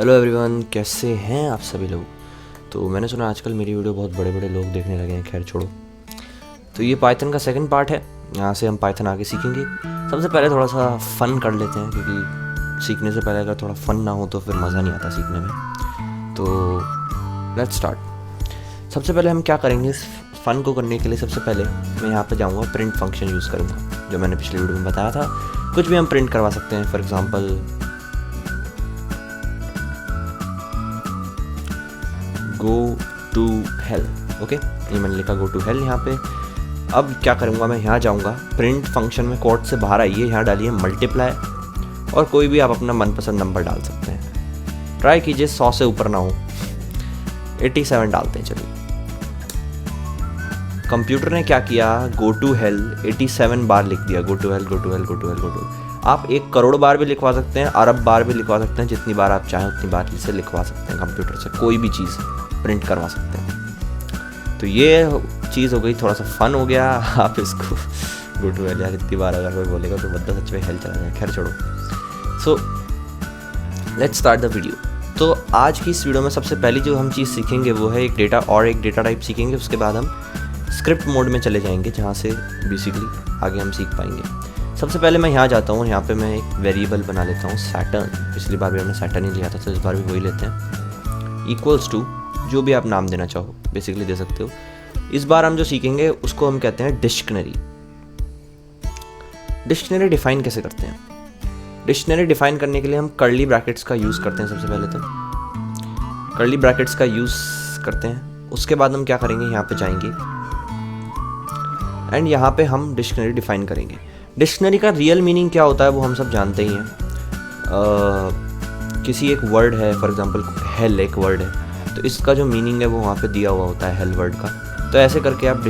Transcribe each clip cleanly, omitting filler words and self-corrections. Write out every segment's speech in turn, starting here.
Hello everyone, कैसे हैं आप सभी लोग। तो मैंने सुना आजकल मेरी वीडियो बहुत बड़े बड़े लोग देखने लगे हैं। खैर छोड़ो। तो ये पाइथन का सेकंड पार्ट है। यहाँ से हम पाइथन आगे सीखेंगे। सबसे पहले थोड़ा सा फ़न कर लेते हैं, क्योंकि सीखने से पहले अगर थोड़ा फ़न ना हो तो फिर मज़ा नहीं आता सीखने में। तो लेट्स स्टार्ट। सबसे पहले हम क्या करेंगे, इस फ़न को करने के लिए सबसे पहले मैं यहाँ पर जाऊँगा, प्रिंट फंक्शन यूज़ करूँगा, जो मैंने पिछली वीडियो में बताया था। कुछ भी हम प्रिंट करवा सकते हैं। For example go to hell. Okay, ये मैंने लिखा गो टू हेल यहाँ पे। अब क्या करूँगा, मैं यहाँ जाऊँगा, प्रिंट फंक्शन में कोड से बाहर आइए, यहाँ डालिए मल्टीप्लाई, और कोई भी आप अपना मनपसंद नंबर डाल सकते हैं। ट्राई कीजिए 100 से ऊपर ना हो। 87 डालते हैं। चलिए, कंप्यूटर ने क्या किया, गो टू हेल 87 बार लिख दिया। Go to hell, go to hell, go to hell, go to. आप 1 करोड़ बार भी लिखवा सकते हैं, अरब बार भी लिखवा सकते हैं, जितनी बार आप चाहें उतनी बार इसे लिखवा सकते हैं। कंप्यूटर से कोई भी चीज़ प्रिंट करवा सकते हैं। तो ये चीज़ हो गई, थोड़ा सा फन हो गया। आप इसको गो टू हेल यार इतनी बार अगर कोई बोलेगा तो बंदा सच में हेल चला जाए। खैर छोड़ो। So let's start the video. तो आज की इस वीडियो में सबसे पहली जो हम चीज़ सीखेंगे वो है एक डेटा टाइप सीखेंगे। उसके बाद हम स्क्रिप्ट मोड में चले जाएंगे, जहाँ से बेसिकली आगे हम सीख पाएंगे। सबसे पहले मैं यहाँ जाता हूँ, यहाँ पे मैं एक वेरिएबल बना लेता हूँ सैटर्न। पिछली बार भी हमने सैटर्न ही लिया था, तो इस बार भी वही लेते हैं। इक्वल्स टू, जो भी आप नाम देना चाहो बेसिकली दे सकते हो। इस बार हम जो सीखेंगे उसको हम कहते हैं डिक्शनरी। डिक्शनरी डिफाइन कैसे करते हैं? डिक्शनरी डिफाइन करने के लिए हम कर्ली ब्रैकेट्स का यूज़ करते हैं। सबसे पहले तो कर्ली ब्रैकेट्स का यूज़ करते हैं। उसके बाद हम क्या करेंगे, यहाँ पे जाएंगे एंड यहाँ पे हम डिक्शनरी डिफाइन करेंगे। डिक्शनरी का रियल मीनिंग क्या होता है वो हम सब जानते ही हैं। किसी एक वर्ड है, फॉर एग्जांपल हेल एक वर्ड है, तो इसका जो मीनिंग है वो वहाँ पे दिया हुआ होता है हेल वर्ड का। तो ऐसे करके आप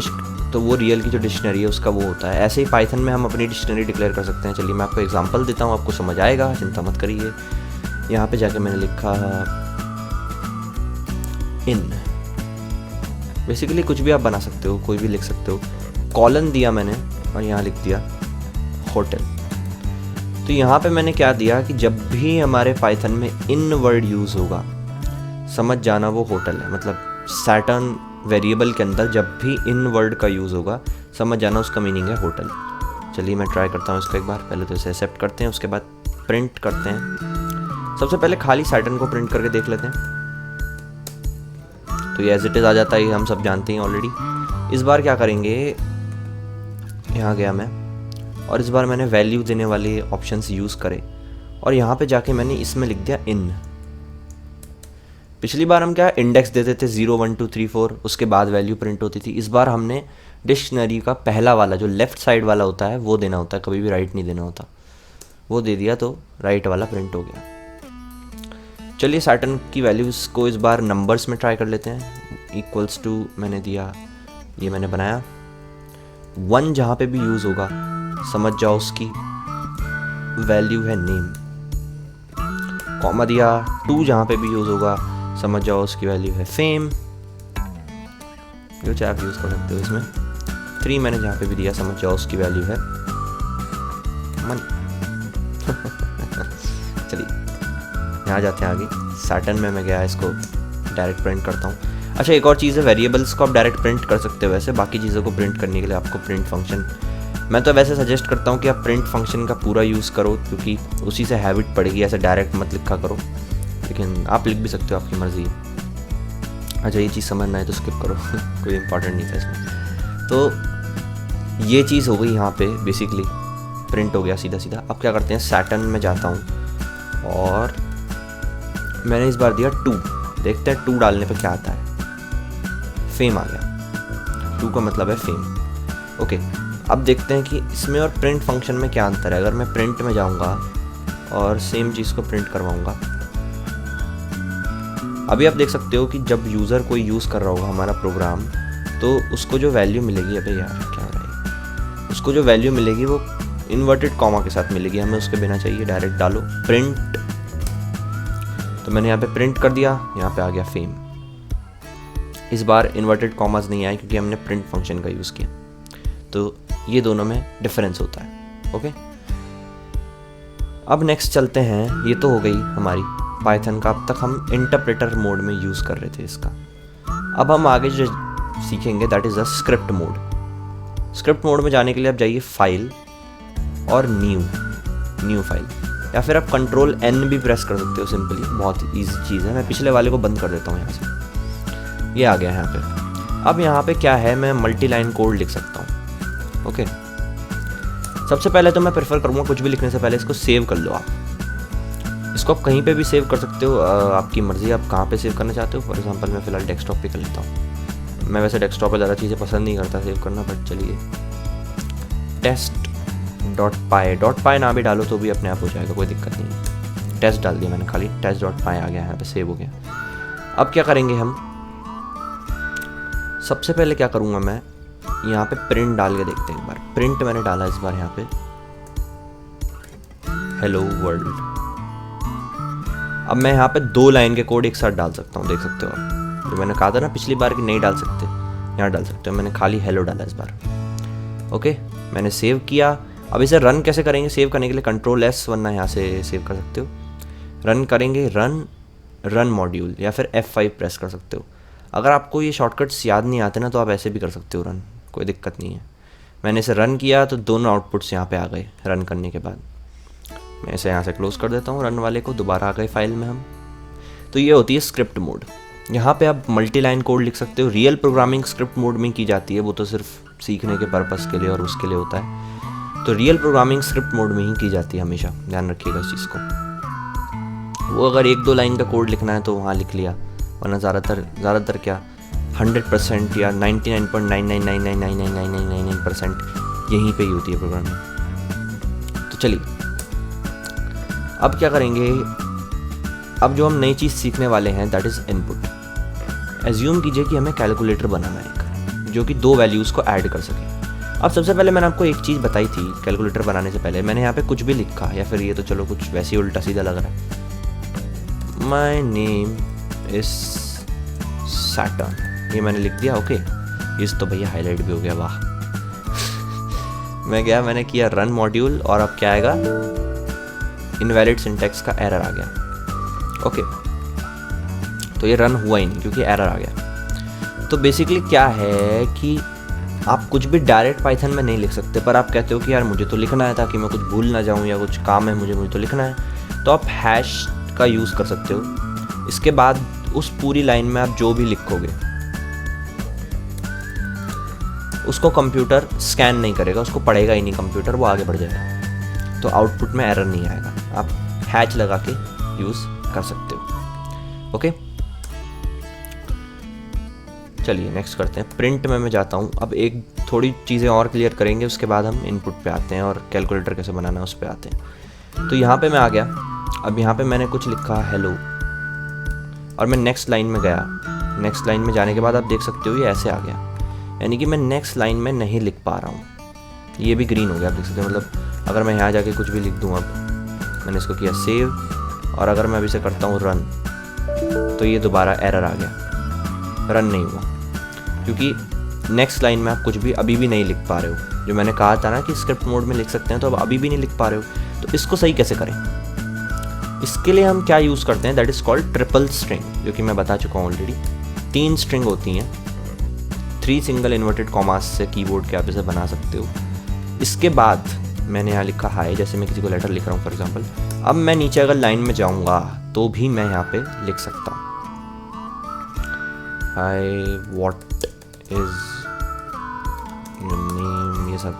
तो वो रियल की जो डिक्शनरी है उसका वो होता है। ऐसे ही पाइथन में हम अपनी डिक्शनरी डिक्लेयर कर सकते हैं। चलिए मैं आपको एग्जांपल देता हूँ, आपको समझ आएगा, चिंता मत करिए। यहाँ पे जाके मैंने लिखा इन। बेसिकली कुछ भी आप बना सकते हो, कोई भी लिख सकते हो। कॉलन दिया मैंने और यहाँ लिख दिया होटल। तो यहाँ पे मैंने क्या दिया कि जब भी हमारे पाइथन में इन वर्ड यूज़ होगा, समझ जाना वो होटल है। मतलब सैटर्न वेरिएबल के अंदर जब भी इन वर्ड का यूज़ होगा, समझ जाना उसका मीनिंग है होटल। चलिए मैं ट्राई करता हूँ इसको एक बार। पहले तो इसे एक्सेप्ट करते हैं, उसके बाद प्रिंट करते हैं। सबसे पहले खाली सैटर्न को प्रिंट करके देख लेते हैं। तो ये एज इट इज़ आ जाता है, हम सब जानते हैं ऑलरेडी। इस बार क्या करेंगे, यहाँ गया मैं और इस बार मैंने वैल्यू देने वाले ऑप्शंस यूज़ करे और यहाँ पे जाके मैंने इसमें लिख दिया इन। पिछली बार हम क्या इंडेक्स देते थे 0 1 2 3 4, उसके बाद वैल्यू प्रिंट होती थी। इस बार हमने डिक्शनरी का पहला वाला जो लेफ़्ट साइड वाला होता है वो देना होता है, कभी भी राइट नहीं देना होता। वो दे दिया तो राइट वाला प्रिंट हो गया। चलिए सैटर्न की वैल्यूज़ को इस बार नंबर्स में ट्राई कर लेते हैं। इक्वल्स टू मैंने दिया, ये मैंने बनाया। 1 जहाँ पे भी यूज़ होगा समझ जाओ उसकी वैल्यू है नेम। कॉमा दिया। 2 जहाँ पे भी यूज़ होगा समझ जाओ उसकी वैल्यू है फेम, जो चाहे आप यूज़ कर सकते हो इसमें। 3 मैंने जहाँ पे भी दिया समझ जाओ उसकी वैल्यू है मनी। चलिए यहाँ जाते हैं आगे। सैटर्न में मैं गया, इसको डायरेक्ट प्रिंट करता हूँ। अच्छा, एक और चीज़ है, वेरिएबल्स को आप डायरेक्ट प्रिंट कर सकते हो। वैसे बाकी चीज़ों को प्रिंट करने के लिए आपको प्रिंट फंक्शन, मैं तो वैसे सजेस्ट करता हूँ कि आप प्रिंट फंक्शन का पूरा यूज़ करो, क्योंकि उसी से हैबिट पड़ेगी। ऐसे डायरेक्ट मत लिखा करो, लेकिन आप लिख भी सकते हो, आपकी मर्ज़ी है। अच्छा, ये चीज़ समझना है तो स्किप करो। कोई इंपॉर्टेंट नहीं था इसमें। तो ये चीज़ हो गई, यहाँ पे बेसिकली प्रिंट हो गया सीधा सीधा। अब क्या करते हैं, सैटर्न में जाता हूँ और मैंने इस बार दिया 2। देखते हैं 2 डालने पे क्या आता है। फेम आ गया। 2 का मतलब है फेम। ओके, अब देखते हैं कि इसमें और प्रिंट फंक्शन में क्या अंतर है। अगर मैं प्रिंट में जाऊंगा और सेम चीज़ को प्रिंट करवाऊंगा, अभी आप देख सकते हो कि जब यूज़र कोई यूज़ कर रहा होगा हमारा प्रोग्राम, तो उसको जो वैल्यू मिलेगी, अबे यार क्या हो रहा है, उसको जो वैल्यू मिलेगी वो इन्वर्टेड कॉमा के साथ मिलेगी। हमें उसके बिना चाहिए डायरेक्ट डालो प्रिंट। तो मैंने यहाँ पे प्रिंट कर दिया, यहाँ पे आ गया फेम। इस बार इन्वर्टेड कॉमास नहीं आए क्योंकि हमने प्रिंट फंक्शन का यूज़ किया। तो ये दोनों में डिफरेंस होता है। ओके, अब नेक्स्ट चलते हैं। ये तो हो गई हमारी पाइथन का अब तक हम इंटरप्रेटर मोड में यूज़ कर रहे थे इसका। अब हम आगे जो सीखेंगे that is a script mode. Script mode में जाने के लिए आप जाइए फाइल और न्यू फाइल, या फिर आप कंट्रोल N भी प्रेस कर सकते हो सिंपली, बहुत ईजी चीज़ है। मैं पिछले वाले को बंद कर देता हूँ यहाँ से, ये आ गया यहाँ पे। अब यहाँ पे क्या है, मैं मल्टी लाइन कोड लिख सकता हूँ। ओके, सबसे पहले तो मैं प्रेफर करूँगा कुछ भी लिखने से पहले इसको सेव कर लो आप। इसको आप कहीं पे भी सेव कर सकते हो, आपकी मर्ज़ी आप कहाँ पे सेव करना चाहते हो। फॉर एग्जांपल मैं फ़िलहाल डेस्कटॉप पे कर लेता हूँ। मैं वैसे डेस्कटॉप पे ज़्यादा चीज़ें पसंद नहीं करता सेव करना, बट चलिए test.py ना भी डालो तो भी अपने आप हो जाएगा, कोई दिक्कत नहीं है। टेस्ट डाल दिया मैंने, खाली test.py आ गया, यहाँ पे सेव हो गया। अब क्या करेंगे हम, सबसे पहले क्या करूँगा मैं, यहाँ पे प्रिंट डाल के देखते हैं एक बार। प्रिंट मैंने डाला इस बार यहाँ पे हेलो वर्ल्ड। अब मैं यहाँ पे 2 लाइन के कोड एक साथ डाल सकता हूँ, देख सकते हो आप। जो मैंने कहा था ना पिछली बार कि नहीं डाल सकते, यहाँ डाल सकते हो। मैंने खाली हेलो डाला इस बार। ओके, मैंने सेव किया। अब इसे रन कैसे करेंगे, सेव करने के लिए कंट्रोल S, वरना यहाँ से सेव कर सकते हो। रन करेंगे, रन मॉड्यूल, या फिर F5 प्रेस कर सकते हो। अगर आपको ये शॉर्टकट्स याद नहीं आते ना तो आप ऐसे भी कर सकते हो रन, कोई दिक्कत नहीं है। मैंने इसे रन किया तो दोनों आउटपुट्स यहाँ पे आ गए रन करने के बाद। मैं इसे यहाँ से क्लोज कर देता हूँ, रन वाले को, दोबारा आ गए फाइल में हम। तो ये होती है स्क्रिप्ट मोड। यहाँ पे आप मल्टी लाइन कोड लिख सकते हो। रियल प्रोग्रामिंग स्क्रिप्ट मोड में की जाती है, वो तो सिर्फ सीखने के पर्पज़ के लिए और उसके लिए होता है। तो रियल प्रोग्रामिंग स्क्रिप्ट मोड में ही की जाती है हमेशा, ध्यान रखिएगा इस चीज़ को। वो अगर 1-2 लाइन का कोड लिखना है तो वहाँ लिख लिया, वरना ज़्यादातर क्या 100% या 99.99999999% यहीं पे ही होती है प्रोग्रामिंग। तो चलिए अब क्या करेंगे, अब जो हम नई चीज़ सीखने वाले हैं दैट इज़ इनपुट। एज्यूम कीजिए कि हमें कैलकुलेटर बनाना है एक, जो कि 2 वैल्यूज़ को ऐड कर सके। अब सबसे पहले मैंने आपको एक चीज़ बताई थी, कैलकुलेटर बनाने से पहले मैंने यहाँ पे कुछ भी लिखा, या फिर ये तो चलो कुछ वैसे ही उल्टा सीधा लग रहा है। माई नेम इज़ सैटर्न, ये मैंने लिख दिया। ओके, इस तो भैया हाईलाइट भी हो गया, वाह। मैंने किया रन मॉड्यूल, और अब क्या आएगा, इनवैलिड सिंटैक्स का एरर आ गया। ओके, तो ये रन हुआ ही नहीं क्योंकि एरर आ गया। तो बेसिकली क्या है कि आप कुछ भी डायरेक्ट पाइथन में नहीं लिख सकते, पर आप कहते हो कि यार मुझे तो लिखना है ताकि मैं कुछ भूल ना जाऊं, या कुछ काम है मुझे तो लिखना है, तो आप हैश का यूज़ कर सकते हो। इसके बाद उस पूरी लाइन में आप जो भी लिखोगे उसको कंप्यूटर स्कैन नहीं करेगा, उसको पढ़ेगा ही नहीं कंप्यूटर, वो आगे बढ़ जाएगा। तो आउटपुट में एरर नहीं आएगा, आप हैच लगा के यूज़ कर सकते हो। ओके, चलिए नेक्स्ट करते हैं। प्रिंट में मैं जाता हूँ। अब एक थोड़ी चीज़ें और क्लियर करेंगे, उसके बाद हम इनपुट पे आते हैं और कैलकुलेटर कैसे बनाना है उस पर आते हैं। तो यहाँ पे मैं आ गया। अब यहाँ पे मैंने कुछ लिखा हेलो, और मैं नेक्स्ट लाइन में गया। नेक्स्ट लाइन में जाने के बाद आप देख सकते हो ये ऐसे आ गया, यानी कि मैं नेक्स्ट लाइन में नहीं लिख पा रहा हूँ। ये भी ग्रीन हो गया, आप देख सकते हो। मतलब अगर मैं यहाँ जाके कुछ भी लिख दूँ, अब मैंने इसको किया सेव, और अगर मैं अभी से करता हूँ रन, तो ये दोबारा एरर आ गया, रन नहीं हुआ, क्योंकि नेक्स्ट लाइन में आप कुछ भी अभी भी नहीं लिख पा रहे हो। जो मैंने कहा था ना कि स्क्रिप्ट मोड में लिख सकते हैं, तो अब अभी भी नहीं लिख पा रहे हो। तो इसको सही कैसे करें, इसके लिए हम क्या यूज़ करते हैं, that is called triple string, जो कि मैं बता चुका हूँ ऑलरेडी। 3 स्ट्रिंग होती हैं, 3 सिंगल इन्वर्टेड कॉमास से कीबोर्ड के आप इसे बना सकते हो। इसके बाद मैंने यहाँ लिखा हाय, जैसे मैं किसी को लेटर लिख रहा हूँ फॉर एग्जांपल। अब मैं नीचे अगर लाइन में जाऊँगा तो भी मैं यहाँ पे लिख सकता हूँ हाय व्हाट इज नेम, ये सब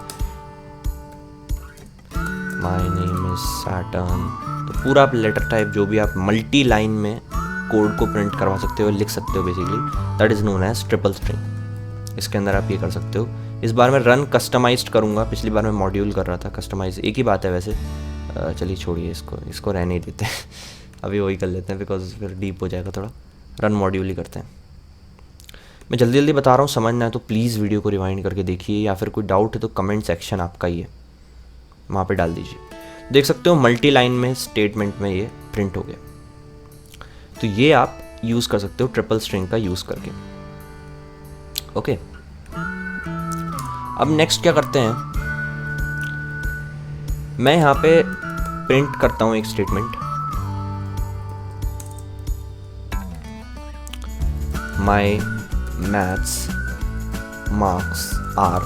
माय नेम इज सैटर्न। तो पूरा आप लेटर टाइप जो भी आप मल्टी लाइन में कोड को प्रिंट करवा सकते हो, लिख सकते हो, basically that is known as triple string. इसके अंदर आप ये कर सकते हो। इस बार मैं रन कस्टमाइज्ड करूँगा, पिछली बार मैं मॉड्यूल कर रहा था, कस्टमाइज एक ही बात है वैसे। चलिए छोड़िए इसको रहने ही देते हैं। अभी वही कर लेते हैं, बिकॉज फिर डीप हो जाएगा थोड़ा। रन मॉड्यूल ही करते हैं। मैं जल्दी जल्दी बता रहा हूँ, समझना है तो प्लीज़ वीडियो को रिवाइंड करके देखिए, या फिर कोई डाउट है तो कमेंट सेक्शन आपका ही है, वहाँ पे डाल दीजिए। देख सकते हो मल्टी लाइन में स्टेटमेंट में ये प्रिंट हो गया। तो ये आप यूज़ कर सकते हो ट्रिपल स्ट्रिंग का यूज़ करके। ओके, अब नेक्स्ट क्या करते हैं, मैं यहाँ पे प्रिंट करता हूँ एक statement, my maths marks are,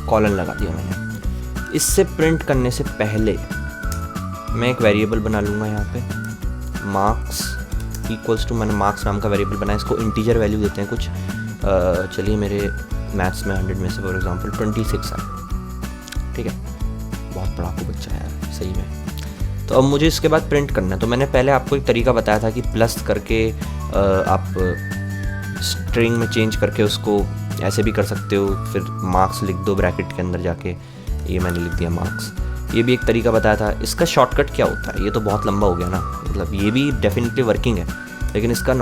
colon लगा दिया मैंने। इससे प्रिंट करने से पहले मैं एक वेरिएबल बना लूँगा यहाँ पे, मार्क्स इक्वल्स टू, मैंने मार्क्स नाम का वेरिएबल बनाया, इसको इंटीजर वैल्यू देते हैं कुछ। चलिए मेरे मैथ्स में 100 में से फॉर एग्जांपल 26 है, ठीक है, बहुत पढ़ाकू बच्चा है यार सही में। तो अब मुझे इसके बाद प्रिंट करना है। तो मैंने पहले आपको एक तरीका बताया था कि प्लस करके आप स्ट्रिंग में चेंज करके उसको ऐसे भी कर सकते हो, फिर मार्क्स लिख दो ब्रैकेट के अंदर जाके, ये मैंने लिख दिया मार्क्स। ये भी एक तरीका बताया था। इसका शॉर्टकट क्या होता है, ये तो बहुत लंबा हो गया ना, मतलब ये भी डेफिनेटली वर्किंग है, लेकिन इसका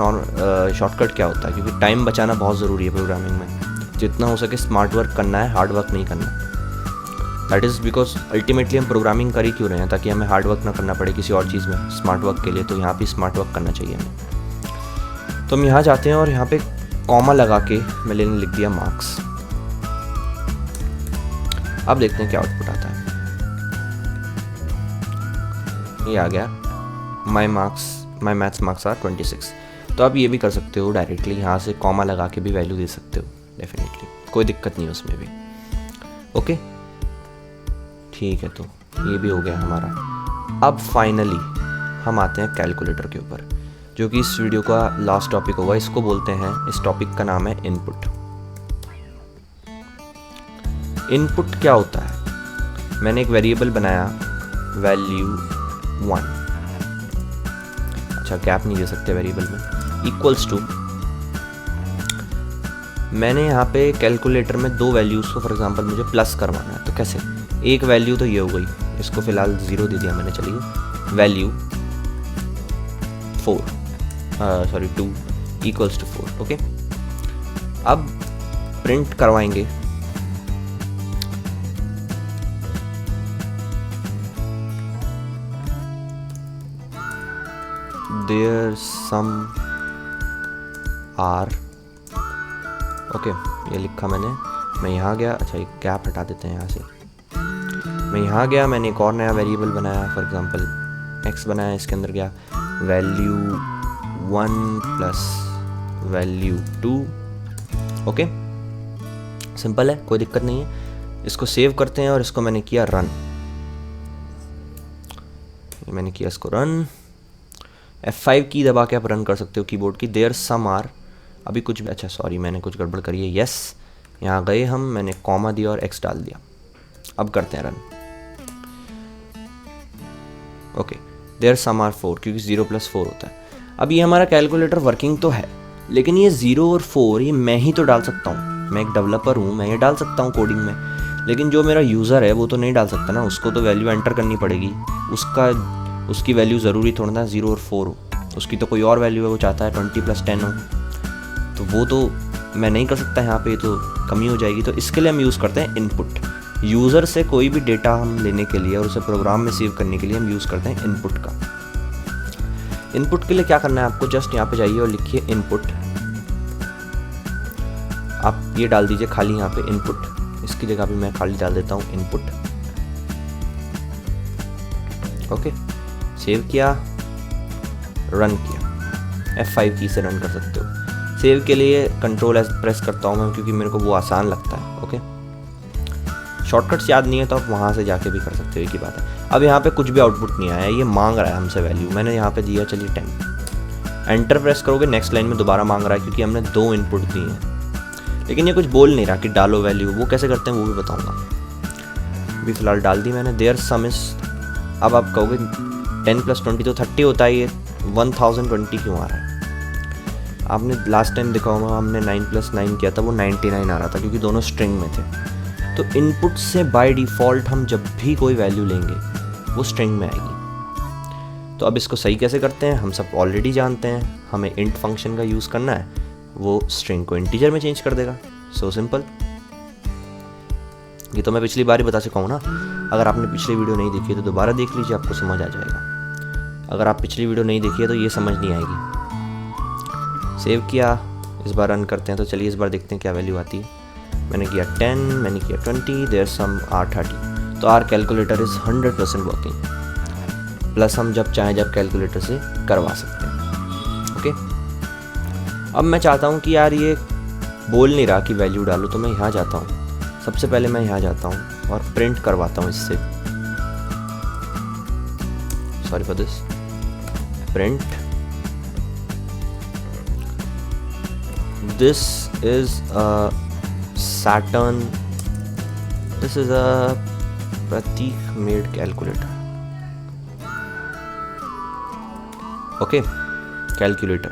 शॉर्टकट क्या होता है, क्योंकि टाइम बचाना बहुत ज़रूरी है प्रोग्रामिंग में। जितना हो सके स्मार्ट वर्क करना है, हार्ड वर्क नहीं करना। दैट इज़ बिकॉज अल्टीमेटली हम प्रोग्रामिंग कर ही क्यों रहे हैं, ताकि हमें हार्ड वर्क ना करना पड़े किसी और चीज़ में स्मार्ट वर्क के लिए। तो यहाँ पे स्मार्ट वर्क करना चाहिए हमें। तो हम यहाँ जाते हैं और यहाँ पे कॉमा लगा के मैंने लिख दिया मार्क्स। अब देखते हैं क्या आउटपुट आता है। ये आ गया माई मैथ्स मार्क्स आर 26। तो आप ये भी कर सकते हो डायरेक्टली, यहाँ से कॉमा लगा के भी वैल्यू दे सकते हो, डेफिनेटली कोई दिक्कत नहीं है उसमें भी। ओके ठीक है, तो ये भी हो गया हमारा। अब फाइनली हम आते हैं कैलकुलेटर के ऊपर, जो कि इस वीडियो का लास्ट टॉपिक होगा। इसको बोलते हैं, इस टॉपिक का नाम है इनपुट। इनपुट क्या होता है, मैंने एक वेरिएबल बनाया वैल्यू 1, अच्छा गैप नहीं दे सकते वेरिएबल में, इक्वल्स टू, मैंने यहाँ पे कैलकुलेटर में दो वैल्यूज़ को फॉर एग्जांपल मुझे प्लस करवाना है। तो कैसे, एक वैल्यू तो ये हो गई, इसको फिलहाल 0 दे दिया मैंने, चलिए वैल्यू 2 इक्वल्स टू 4। ओके, अब प्रिंट करवाएंगे देयर सम आर। ओके, ये लिखा मैंने, मैं यहाँ गया, अच्छा एक गैप हटा देते हैं यहाँ से, मैं यहाँ गया, मैंने एक और नया वेरिएबल बनाया, फॉर एग्जांपल x बनाया, इसके अंदर गया value 1 plus value 2। Okay, simple है, कोई दिक्कत नहीं है। इसको सेव करते हैं और इसको मैंने किया रन, मैंने किया इसको रन। F5 की दबा के आप रन कर सकते हो कीबोर्ड की। देयर सम आर, अभी कुछ भी, अच्छा सॉरी मैंने कुछ गड़बड़ करी है, यस यहाँ गए हम, मैंने कॉमा दिया और x डाल दिया। अब करते हैं run. Okay, there sum are 4, क्योंकि 0 + 4 होता है। अब ये हमारा कैलकुलेटर वर्किंग तो है, लेकिन ये 0 और 4 ये मैं ही तो डाल सकता हूँ, मैं एक डेवलपर हूँ, मैं ये डाल सकता हूँ कोडिंग में, लेकिन जो मेरा यूज़र है वो तो नहीं डाल सकता ना, उसको तो वैल्यू एंटर करनी पड़ेगी। उसकी वैल्यू ज़रूरी थोड़ा ना 0 और 4 हो, उसकी तो कोई और वैल्यू है, वो चाहता है 20 + 10 हो, तो वो तो मैं नहीं कर सकता यहाँ पे, तो कमी हो जाएगी। तो इसके लिए हम यूज़ करते हैं इनपुट। यूज़र से कोई भी डेटा हम लेने के लिए और उसे प्रोग्राम में सेव करने के लिए हम यूज़ करते हैं इनपुट का। इनपुट के लिए क्या करना है आपको, जस्ट यहाँ पे जाइए और लिखिए इनपुट। आप ये डाल दीजिए खाली यहाँ पे इनपुट, इसकी जगह भी मैं खाली डाल देता हूँ इनपुट। ओके, सेव किया, रन किया, F5 की से रन कर सकते हो। सेव के लिए Ctrl+S प्रेस करता हूँ मैं, क्योंकि मेरे को वो आसान लगता है। ओके, शॉर्टकट्स याद नहीं है तो आप वहाँ से जाके भी कर सकते हो, एक ही बात है। अब यहाँ पे कुछ भी आउटपुट नहीं आया, ये मांग रहा है हमसे वैल्यू, मैंने यहाँ पे दिया चलिए 10। एंटर प्रेस करोगे, नेक्स्ट लाइन में दोबारा मांग रहा है, क्योंकि हमने 2 इनपुट दिए हैं, लेकिन ये कुछ बोल नहीं रहा कि डालो वैल्यू। वो कैसे करते हैं वो भी बताऊँगा, अभी फिलहाल डाल दी मैंने। देयर सम इज, अब आप कहोगे 10 + 20 तो 30 होता है, ये 1020 क्यों आ रहा है। आपने लास्ट टाइम देखा होगा, हमने 9 + 9 किया था, वो 99 आ रहा था, क्योंकि दोनों स्ट्रिंग में थे। तो इनपुट से बाय डिफ़ॉल्ट हम जब भी कोई वैल्यू लेंगे वो स्ट्रिंग में आएगी। तो अब इसको सही कैसे करते हैं, हम सब ऑलरेडी जानते हैं, हमें इंट फंक्शन का यूज़ करना है, वो स्ट्रिंग को इंटीजर में चेंज कर देगा। सो सिंपल, ये तो मैं पिछली बार ही बता चुका हूँ ना। अगर आपने पिछली वीडियो नहीं देखी है तो दोबारा देख लीजिए, आपको समझ आ जाएगा। अगर आप पिछली वीडियो नहीं देखी है तो ये समझ नहीं आएगी। सेव किया, इस बार रन करते हैं। तो चलिए इस बार देखते हैं क्या वैल्यू आती है। मैंने किया 10, मैंने किया 20, देयर सम आर 30। तो our calculator is 100% working. Plus हम जब चाहें जब कैलकुलेटर से करवा सकते हैं। ओके, अब मैं चाहता हूँ कि यार ये बोल नहीं रहा कि वैल्यू डालो, तो मैं यहाँ जाता हूँ। सबसे पहले मैं यहाँ जाता हूँ और प्रिंट करवाता हूँ इससे, sorry for this, print this is a Saturn, this is a Pratik made calculator. Okay, calculator.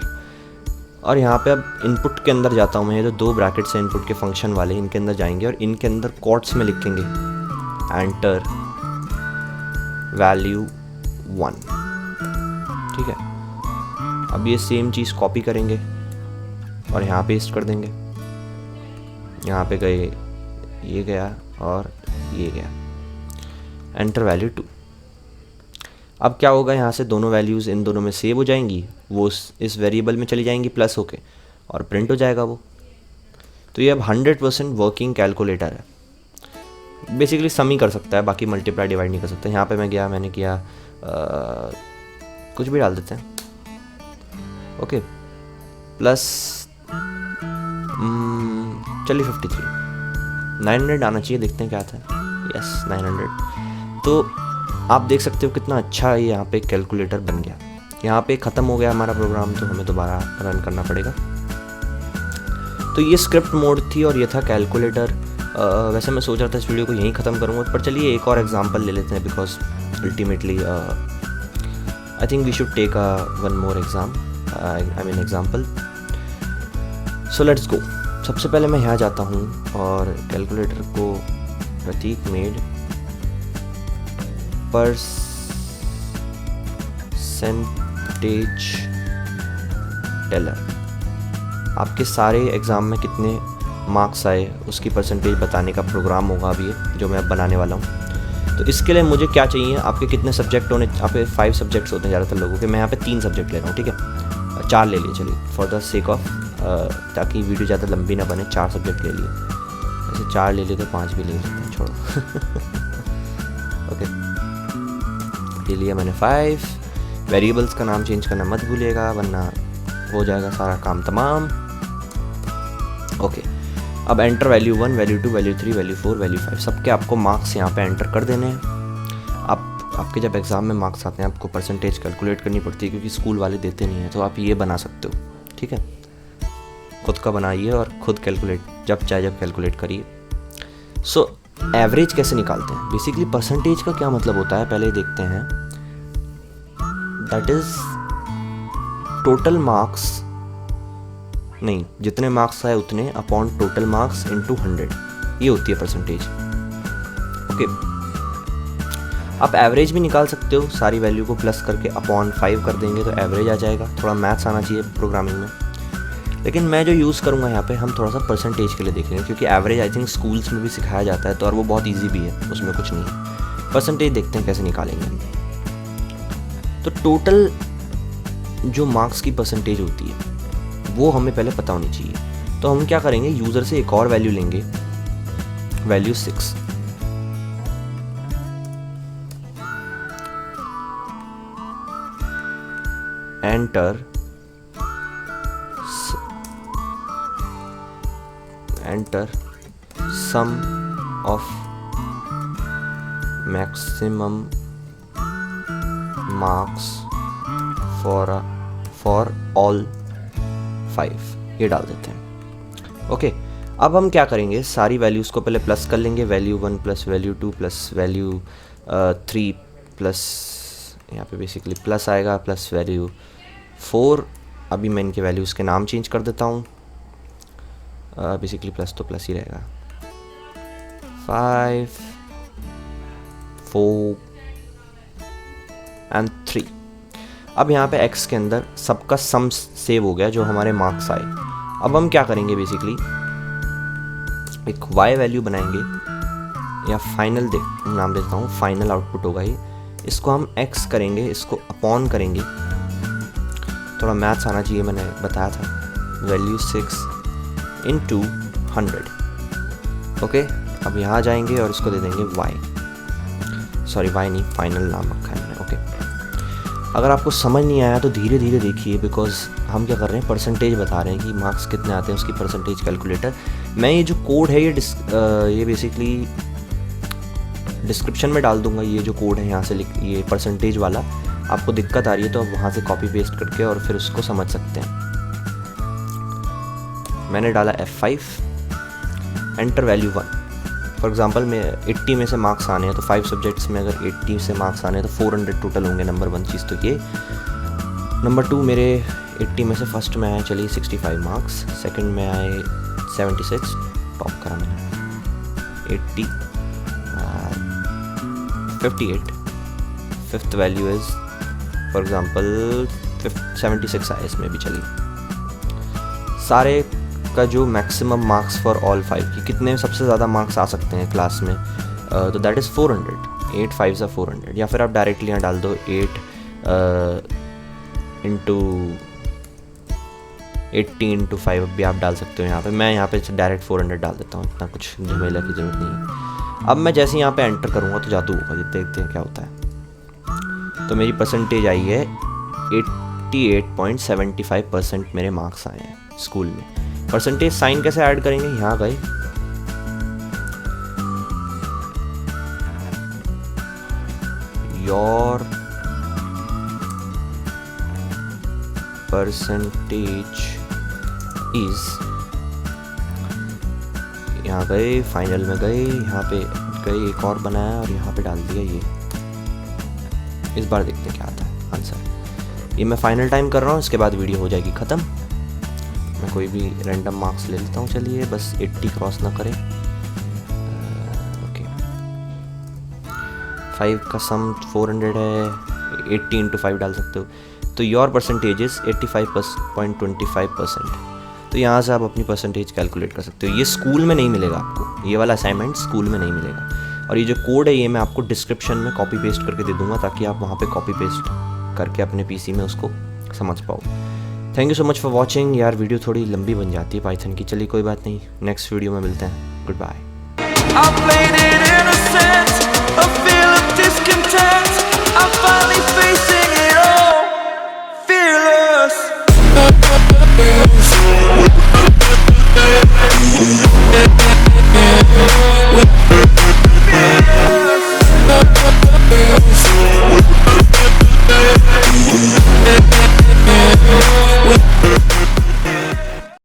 और यहाँ पे अब इनपुट के अंदर जाता हूँ मैं, ये जो 2 ब्रैकेट्स हैं इनपुट के फंक्शन वाले, इनके अंदर जाएंगे और इनके अंदर कोट्स में लिखेंगे एंटर वैल्यू 1। ठीक है, अब ये सेम चीज़ कॉपी करेंगे और यहाँ पेस्ट कर देंगे। यहाँ पे गए, ये गया और ये गया, एंटर वैल्यू 2। अब क्या होगा, यहाँ से दोनों वैल्यूज़ इन दोनों में सेव हो जाएंगी, वो इस वेरिएबल में चली जाएंगी प्लस होके, और प्रिंट हो जाएगा वो। तो ये अब 100% वर्किंग कैलकुलेटर है। बेसिकली सम ही कर सकता है, बाकी मल्टीप्लाई डिवाइड नहीं कर सकता। यहाँ पे मैं गया, मैंने किया कुछ भी डाल देते हैं, ओके, प्लस चलिए 53, 900 आना चाहिए, देखते हैं क्या आता है। यस 900। तो आप देख सकते हो कितना अच्छा ये यहाँ पे कैलकुलेटर बन गया। यहाँ पे ख़त्म हो गया हमारा प्रोग्राम, तो हमें दोबारा रन करना पड़ेगा। तो ये स्क्रिप्ट मोड थी और ये था कैलकुलेटर। वैसे मैं सोच रहा था इस वीडियो को यहीं ख़त्म करूँगा, पर चलिए एक और एग्जांपल ले लेते हैं, because ultimately I think we should take one more example. So let's go. सबसे पहले मैं यहाँ जाता हूँ और कैलकुलेटर को प्रतीक मेड परसेंटेज टेलर, आपके सारे एग्ज़ाम में कितने मार्क्स आए उसकी परसेंटेज बताने का प्रोग्राम होगा अभी ये, जो मैं अब बनाने वाला हूँ। तो इसके लिए मुझे क्या चाहिए, आपके कितने सब्जेक्ट होने, आपके 5 सब्जेक्ट्स होते हैं ज़्यादातर लोगों के। मैं यहाँ पे 3 सब्जेक्ट ले रहा हूँ, ठीक है, 4 ले लिए चलिए फॉर द सेक ऑफ, ताकि वीडियो ज़्यादा लंबी ना बने। 4 सब्जेक्ट ले लिए, वैसे 4 ले लिए तो 5 भी ले सकते हैं, छोड़ो। ओके, ले लिया मैंने 5। वेरिएबल्स का नाम चेंज करना मत भूलिएगा, वरना हो जाएगा सारा काम तमाम। ओके, अब enter value 1, value 2, value 3, value 4, value 5, सबके आपको मार्क्स यहाँ पे एंटर कर देने हैं। आपके जब एग्ज़ाम में मार्क्स आते हैं आपको परसेंटेज कैलकुलेट करनी पड़ती है, क्योंकि स्कूल वाले देते नहीं हैं, तो आप ये बना सकते हो, ठीक है, खुद का बनाइए और खुद कैलकुलेट जब चाहे जब कैलकुलेट करिए। सो एवरेज कैसे निकालते हैं, बेसिकली परसेंटेज का क्या मतलब होता है पहले देखते हैं। दैट इज टोटल मार्क्स, नहीं, जितने मार्क्स आए उतने अपॉन टोटल मार्क्स इनटू 100, ये होती है परसेंटेज। ओके, आप एवरेज भी निकाल सकते हो, सारी वैल्यू को प्लस करके अपॉन 5 कर देंगे तो एवरेज आ जाएगा। थोड़ा मैथ्स आना चाहिए प्रोग्रामिंग में, लेकिन मैं जो यूज़ करूँगा यहाँ पे, हम थोड़ा सा परसेंटेज के लिए देखेंगे, क्योंकि एवरेज आई थिंक स्कूल्स में भी सिखाया जाता है, तो और वो बहुत इजी भी है, उसमें कुछ नहीं है। परसेंटेज देखते हैं कैसे निकालेंगे। तो टोटल जो मार्क्स की परसेंटेज होती है वो हमें पहले पता होनी चाहिए। तो हम क्या करेंगे, यूज़र से एक और वैल्यू लेंगे, value 6, enter sum of maximum marks for all 5, ये डाल देते हैं। ओके, अब हम क्या करेंगे, सारी वैल्यूज़ को पहले प्लस कर लेंगे, value 1 plus value 2 plus value 3 plus, यहाँ पे बेसिकली प्लस आएगा, प्लस वैल्यू 4। अभी मैं इनके वैल्यूज़ के नाम चेंज कर देता हूँ, बेसिकली प्लस तो प्लस ही रहेगा। 5, 4 एंड 3। अब यहाँ पे x के अंदर सबका सम सेव हो गया जो हमारे मार्क्स आए। अब हम क्या करेंगे, बेसिकली एक y वैल्यू बनाएंगे, या फाइनल नाम देता हूँ, फाइनल आउटपुट होगा ये। इसको हम x करेंगे, इसको अपॉन करेंगे, थोड़ा मैथ्स आना चाहिए, मैंने बताया था, वैल्यू 6 इंटू 100। ओके, अब यहाँ जाएंगे और इसको दे देंगे y, सॉरी y नहीं, फाइनल नाम रखा है मैंने। ओके, अगर आपको समझ नहीं आया तो धीरे धीरे देखिए, बिकॉज हम क्या कर रहे हैं, परसेंटेज बता रहे हैं कि मार्क्स कितने आते हैं, उसकी परसेंटेज कैलकुलेटर। मैं ये जो कोड है ये बेसिकली डिस्क्रिप्शन में डाल दूंगा। ये जो कोड है यहाँ से ये परसेंटेज वाला, आपको दिक्कत आ रही है तो आप वहाँ से कॉपी पेस्ट करके और फिर उसको समझ सकते हैं। मैंने डाला F5, enter value 1। For example मैं 80 में से मार्क्स आने हैं तो 5 सब्जेक्ट्स में अगर 80 से मार्क्स आने हैं तो 400 टोटल होंगे। नंबर 1 चीज़ तो ये। नंबर 2 मेरे 80 में से फर्स्ट में आए चलिए 65 मार्क्स, सेकंड में आए 76, टॉप करा मैंने 80, 58। Fifth value is for example 76 आए इसमें भी। चलिए सारे का जो मैक्सिमम मार्क्स फॉर ऑल 5 कि कितने सबसे ज़्यादा मार्क्स आ सकते हैं क्लास में, तो दैट इज़ 400। 8 5 सा 400। या फिर आप डायरेक्टली यहाँ डाल दो 8 इंटू 80 इंटू 5 भी आप डाल सकते हो यहाँ पे। मैं यहाँ पे डायरेक्ट 400 डाल देता हूँ, इतना कुछ झमेला की ज़रूरत नहीं है। अब मैं जैसे यहाँ पे एंटर करूँगा तो जादू होगा, देखते हैं क्या होता है। तो मेरी परसेंटेज आई है 88.75% मेरे मार्क्स आए हैं स्कूल में। परसेंटेज साइन कैसे ऐड करेंगे, यहाँ गए योर परसेंटेज इज, यहाँ गए फाइनल में गए, यहाँ पे गए एक और बनाया और यहाँ पे डाल दिया ये। इस बार देखते हैं क्या आता है आंसर। ये मैं फाइनल टाइम कर रहा हूँ, इसके बाद वीडियो हो जाएगी ख़त्म। मैं कोई भी रैंडम मार्क्स ले लेता हूँ, चलिए बस 80 क्रॉस ना करें। ओके 5 का सम 400 है, 80 इंटू 5 डाल सकते हो। तो योर परसेंटेज इज़ 85.25%। तो यहाँ से आप अपनी परसेंटेज कैलकुलेट कर सकते हो। ये स्कूल में नहीं मिलेगा आपको, ये वाला असाइनमेंट स्कूल में नहीं मिलेगा। और ये जो कोड है ये मैं आपको डिस्क्रिप्शन में कॉपी पेस्ट करके दे दूँगा ताकि आप वहाँ पे कॉपी पेस्ट करके अपने पीसी में उसको समझ पाओ। Thank you so much for watching. यार वीडियो थोड़ी लंबी बन जाती है पाइथन की, चलिए कोई बात नहीं, नेक्स्ट वीडियो में मिलते हैं। Good bye.